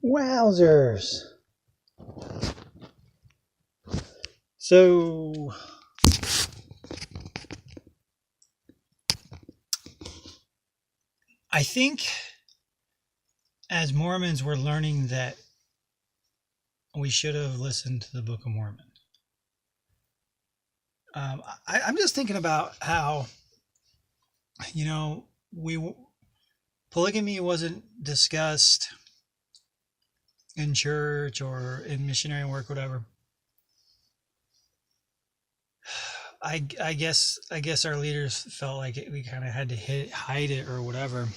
Wowzers. So, I think as Mormons, we're learning that we should have listened to the Book of Mormon. I'm just thinking about how, polygamy wasn't discussed in church or in missionary work, whatever. I guess our leaders felt like we kind of had to hide it or whatever.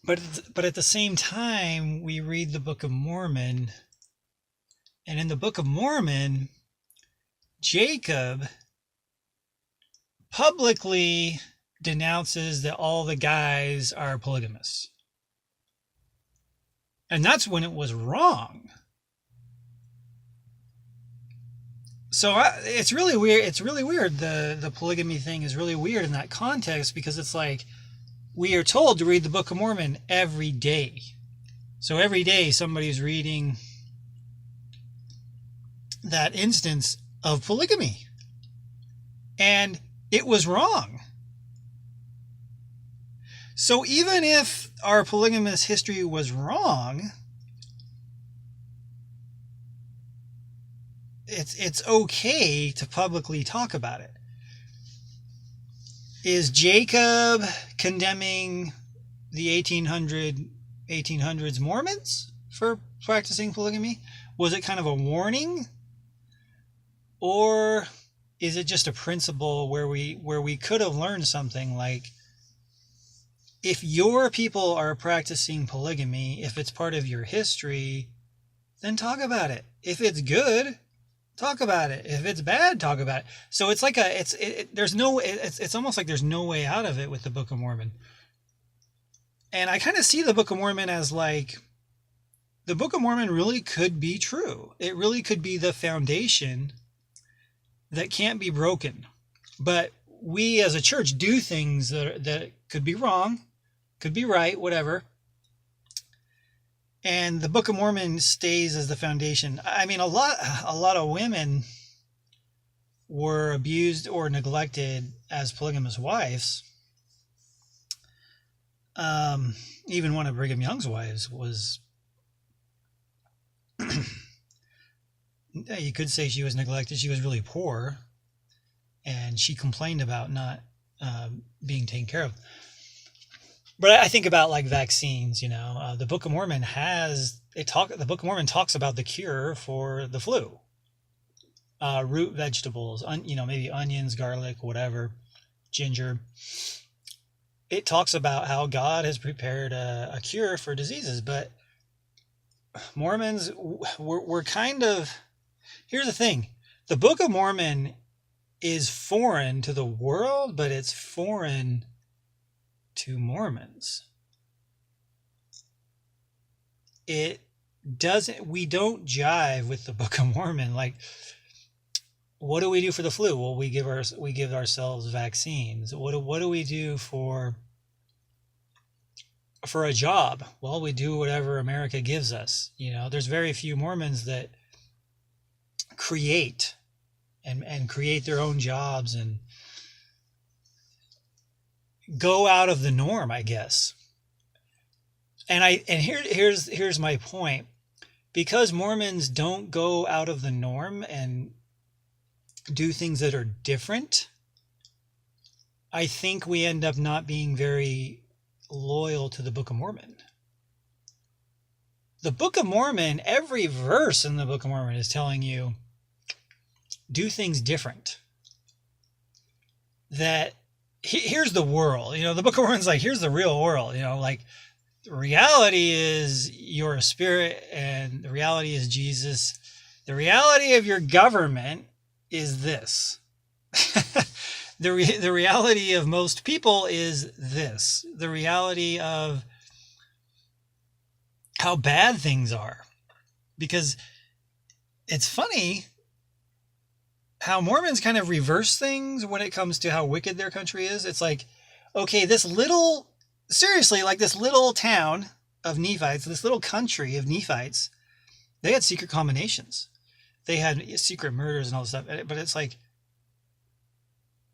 But at the same time, we read the Book of Mormon, and in the Book of Mormon, Jacob publicly denounces that all the guys are polygamous. And that's when it was wrong. So it's really weird. It's really weird. The polygamy thing is really weird in that context, because it's like we are told to read the Book of Mormon every day. So every day somebody's reading that instance of polygamy. And it was wrong. So even if our polygamous history was wrong, it's okay to publicly talk about it. Is Jacob condemning the 1800s Mormons for practicing polygamy? Was it kind of a warning? Or is it just a principle where we could have learned something, like, if your people are practicing polygamy, if it's part of your history, then talk about it. If it's good, talk about it. If it's bad, talk about it. So it's like it's almost like there's no way out of it with the Book of Mormon. And I kind of see the Book of Mormon as like, the Book of Mormon really could be true. It really could be the foundation that can't be broken. But we as a church do things that could be wrong, could be right, whatever. And the Book of Mormon stays as the foundation. I mean, a lot of women were abused or neglected as polygamous wives. Even one of Brigham Young's wives was, you could say she was neglected. She was really poor, and she complained about not being taken care of. But I think about like vaccines. The Book of Mormon the Book of Mormon talks about the cure for the flu. Root vegetables, maybe onions, garlic, whatever, ginger. It talks about how God has prepared a cure for diseases. But Mormons, we're kind of, here's the thing. The Book of Mormon is foreign to the world, but it's foreign to Mormons. We don't jive with the Book of Mormon. Like, what do we do for the flu? Well, we give ourselves vaccines. What do we do for a job? Well, we do whatever America gives us. There's very few Mormons that create and create their own jobs and go out of the norm, I guess. And here's my point. Because Mormons don't go out of the norm and do things that are different, I think we end up not being very loyal to the Book of Mormon. The Book of Mormon, every verse in the Book of Mormon is telling you, do things different. That here's the world. The Book of Mormon's like, here's the real world. Like, the reality is you're a spirit, and the reality is Jesus. The reality of your government is this. The reality of most people is this. The reality of how bad things are. Because it's funny how Mormons kind of reverse things when it comes to how wicked their country is. It's like, okay, this little town of Nephites, this little country of Nephites, they had secret combinations. They had secret murders and all this stuff. But it's like,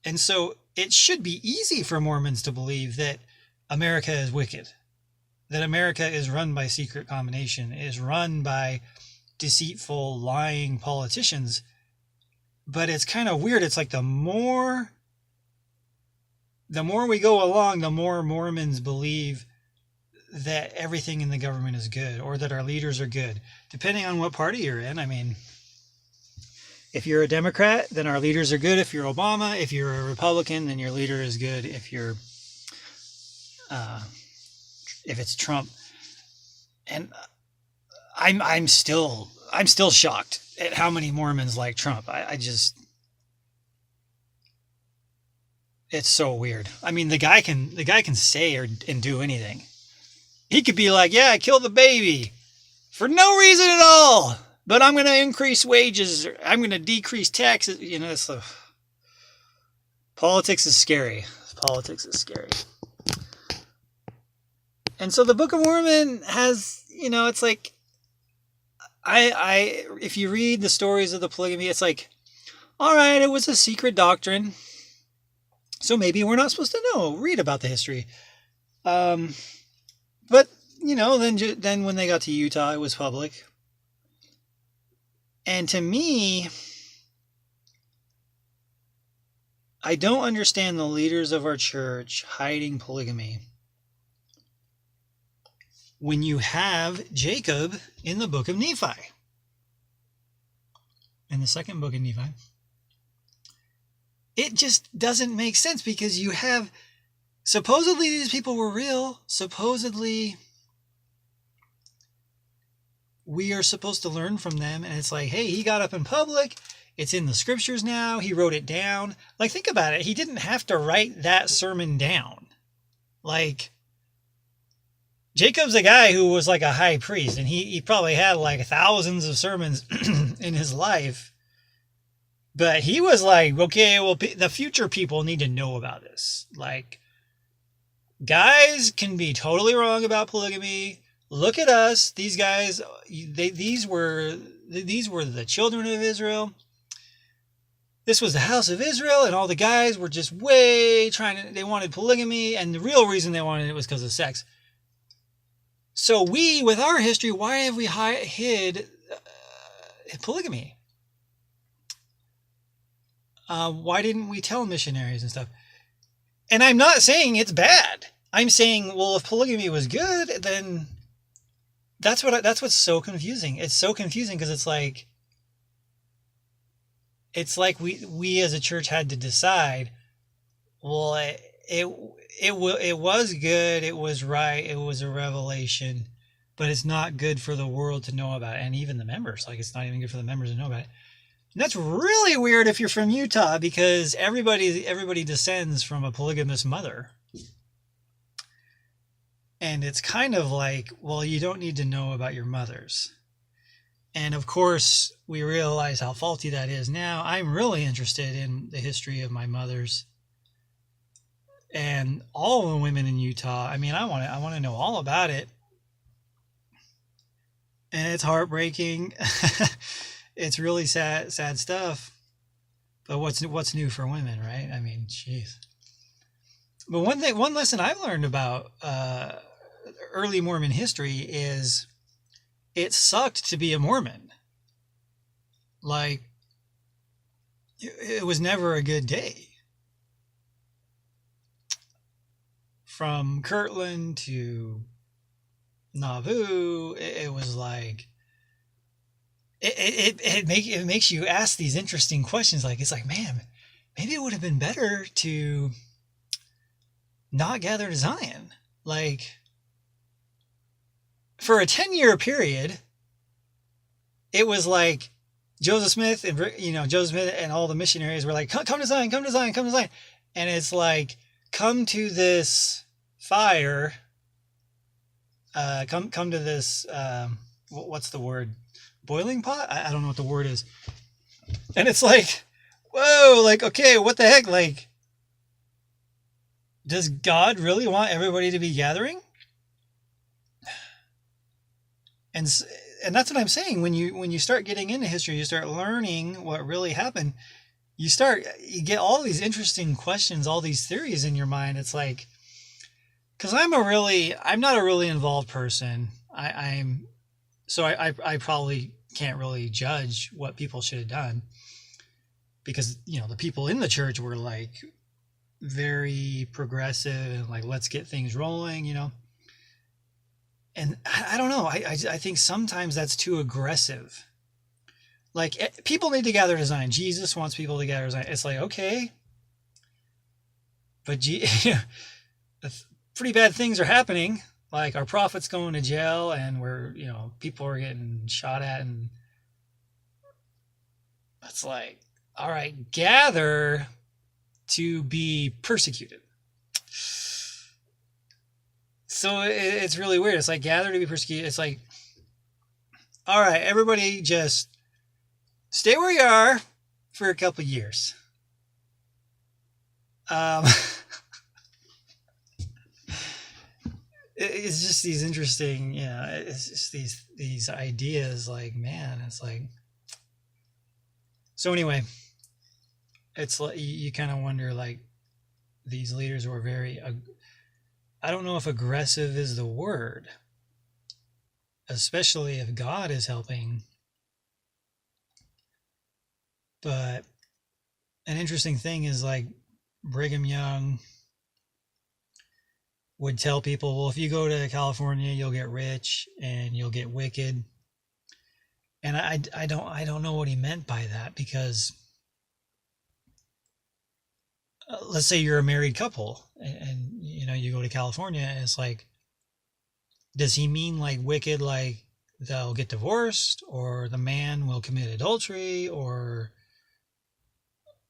and so it should be easy for Mormons to believe that America is wicked, that America is run by secret combination, is run by deceitful, lying politicians. But it's kind of weird. It's like the more we go along, the more Mormons believe that everything in the government is good, or that our leaders are good, depending on what party you're in. I mean, if you're a Democrat, then our leaders are good. If you're Obama, if you're a Republican, then your leader is good. If it's Trump, and I'm still shocked at how many Mormons like Trump. I just, it's so weird. I mean, the guy can say and do anything. He could be like, yeah, I killed the baby for no reason at all, but I'm going to increase wages. Or I'm going to decrease taxes. You know, it's politics is scary. Politics is scary. And so the Book of Mormon has, you know, it's like, if you read the stories of the polygamy, it's like, all right, it was a secret doctrine, so maybe we're not supposed to read about the history. But, you know, then when they got to Utah, it was public. And to me, I don't understand the leaders of our church hiding polygamy when you have Jacob in the book of Nephi. In the second book of Nephi. It just doesn't make sense, because you have, supposedly these people were real. Supposedly we are supposed to learn from them. And it's like, hey, he got up in public. It's in the scriptures now. He wrote it down. Like, think about it. He didn't have to write that sermon down. Like, Jacob's a guy who was like a high priest, and he probably had like thousands of sermons in his life. But he was like, okay, well, the future people need to know about this. Like, guys can be totally wrong about polygamy. Look at us. These guys, these were the children of Israel. This was the house of Israel, and all the guys were just they wanted polygamy, and the real reason they wanted it was because of sex. So we, with our history, why have we hid polygamy? Why didn't we tell missionaries and stuff? And I'm not saying it's bad. I'm saying, well, if polygamy was good, then that's what's so confusing. It's so confusing because it's like we as a church had to decide, well, it was good, it was right, it was a revelation, but it's not good for the world to know about it, and even the members. Like, it's not even good for the members to know about it. And that's really weird if you're from Utah, because everybody descends from a polygamous mother. And it's kind of like, well, you don't need to know about your mothers. And of course, we realize how faulty that is now. I'm really interested in the history of my mothers and all the women in Utah. I mean, I want to know all about it. And it's heartbreaking. It's really sad stuff. But what's new for women, right? I mean, jeez. But one lesson I've learned about early Mormon history is it sucked to be a Mormon. Like, it was never a good day. From Kirtland to Nauvoo, it was like, it makes you ask these interesting questions. Like, it's like, man, maybe it would have been better to not gather to Zion. Like, for a 10-year period, it was like Joseph Smith and all the missionaries were like, come to Zion, come to Zion, come to Zion. And it's like, come to this fire, come to this, what's the word? Boiling pot? I don't know what the word is. And it's like, whoa, like, okay, what the heck? Like, does God really want everybody to be gathering? and and that's what I'm saying. When you start getting into history, you start learning what really happened. You get all these interesting questions, all these theories in your mind. It's like, because I'm not a really involved person. I probably can't really judge what people should have done, because the people in the church were like very progressive and like, let's get things rolling. And I don't know. I think sometimes that's too aggressive. Like, people need to gather design. Jesus wants people to gather design. It's like, okay, but pretty bad things are happening. Like, our prophet's going to jail, and people are getting shot at, and it's like, all right, gather to be persecuted. So it's really weird. It's like, gather to be persecuted. It's like, all right, everybody just stay where you are for a couple of years. It's just these interesting, it's just these ideas, like, man, it's like, so anyway, it's like, you kind of wonder, like, these leaders were very, I don't know if aggressive is the word, especially if God is helping. But an interesting thing is, like, Brigham Young would tell people, well, if you go to California, you'll get rich and you'll get wicked. And I don't know what he meant by that, because let's say you're a married couple, and you go to California, and it's like, does he mean like wicked, like they'll get divorced, or the man will commit adultery, or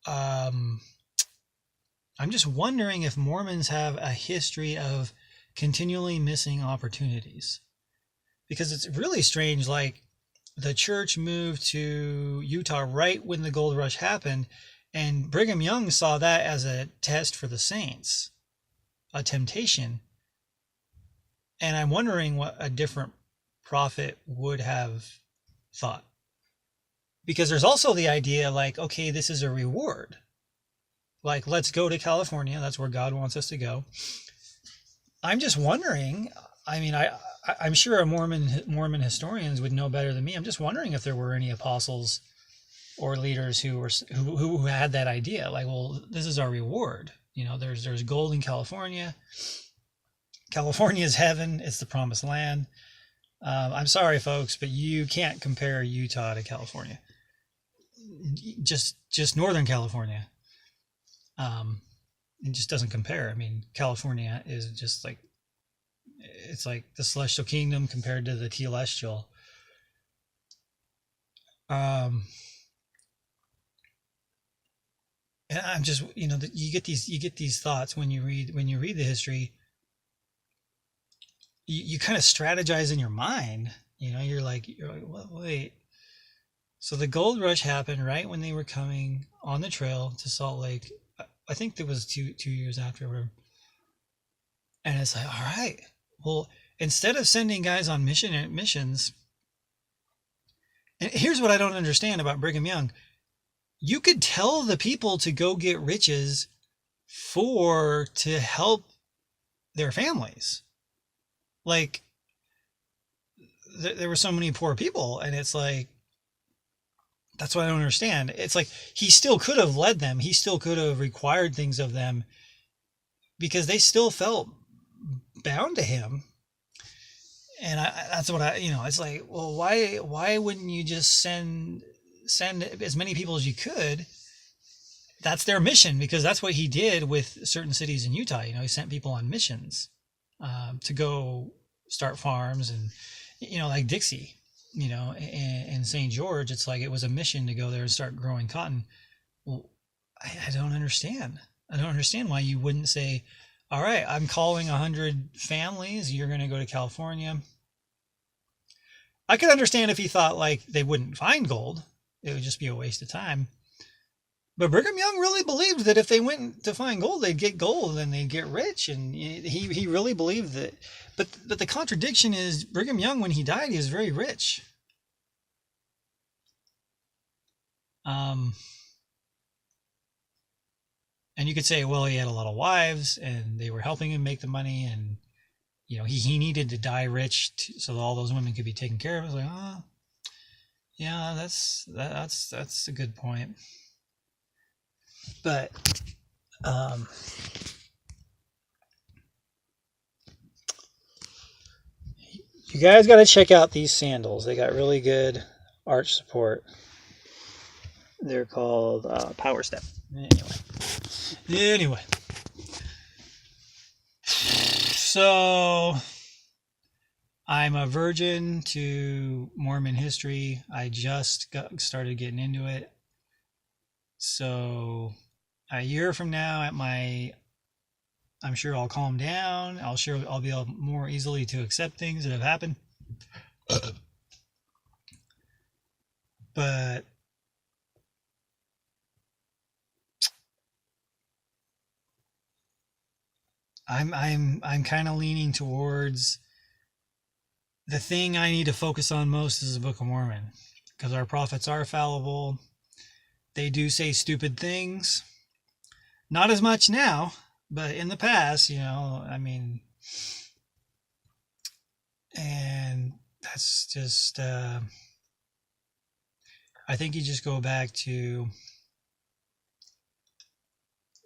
I'm just wondering if Mormons have a history of continually missing opportunities, because it's really strange. Like, the church moved to Utah right when the gold rush happened, and Brigham Young saw that as a test for the saints, a temptation. And I'm wondering what a different prophet would have thought, because there's also the idea, like, okay, this is a reward. Like, let's go to California. That's where God wants us to go. I'm just wondering. I mean, I'm sure Mormon historians would know better than me. I'm just wondering if there were any apostles or leaders who had that idea. Like, well, this is our reward. There's gold in California. California is heaven. It's the promised land. I'm sorry, folks, but you can't compare Utah to California. Just Northern California. It just doesn't compare. I mean, California is just like, it's like the celestial kingdom compared to the telestial. And I'm just, you get these thoughts when you read the history. You kind of strategize in your mind. You're like, well, wait. So the gold rush happened right when they were coming on the trail to Salt Lake. I think there was two years after, or whatever. And it's like, all right, well, instead of sending guys on missions, and here's what I don't understand about Brigham Young. You could tell the people to go get riches to help their families. Like, there were so many poor people, and it's like, that's what I don't understand. It's like, he still could have led them. He still could have required things of them, because they still felt bound to him. And that's what it's like, well, why wouldn't you just send as many people as you could? That's their mission, because that's what he did with certain cities in Utah. He sent people on missions to go start farms, and like Dixie. In St. George, it's like, it was a mission to go there and start growing cotton. Well, I don't understand. I don't understand why you wouldn't say, all right, I'm calling 100 families. You're going to go to California. I could understand if he thought, like, they wouldn't find gold. It would just be a waste of time. But Brigham Young really believed that if they went to find gold, they'd get gold and they'd get rich, and he really believed that. But the contradiction is Brigham Young, when he died, he was very rich. Um, and you could say, well, he had a lot of wives, and they were helping him make the money, and he needed to die rich so that all those women could be taken care of. I was like, oh, yeah, that's a good point. But you guys got to check out these sandals. They got really good arch support. They're called Power Step. Anyway. So I'm a virgin to Mormon history. I just started getting into it. So a year from now, I'm sure I'll calm down. I'll be able more easily to accept things that have happened. But I'm kind of leaning towards the thing I need to focus on most is the Book of Mormon, because our prophets are fallible. They do say stupid things. Not as much now, but in the past, and that's just, I think you just go back to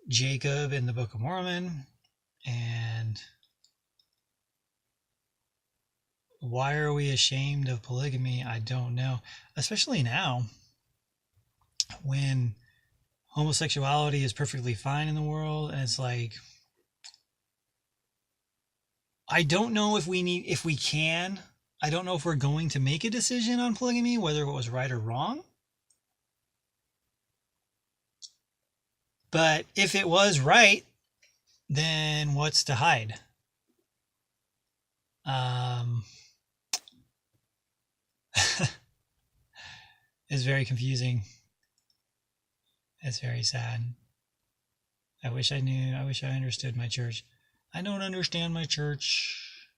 Jacob in the Book of Mormon, and why are we ashamed of polygamy? I don't know, especially now when homosexuality is perfectly fine in the world, and it's like, I don't know if we can. I don't know if we're going to make a decision on polygamy, whether it was right or wrong. But if it was right, then what's to hide? It's very confusing. It's very sad. I wish I understood my church. I don't understand my church.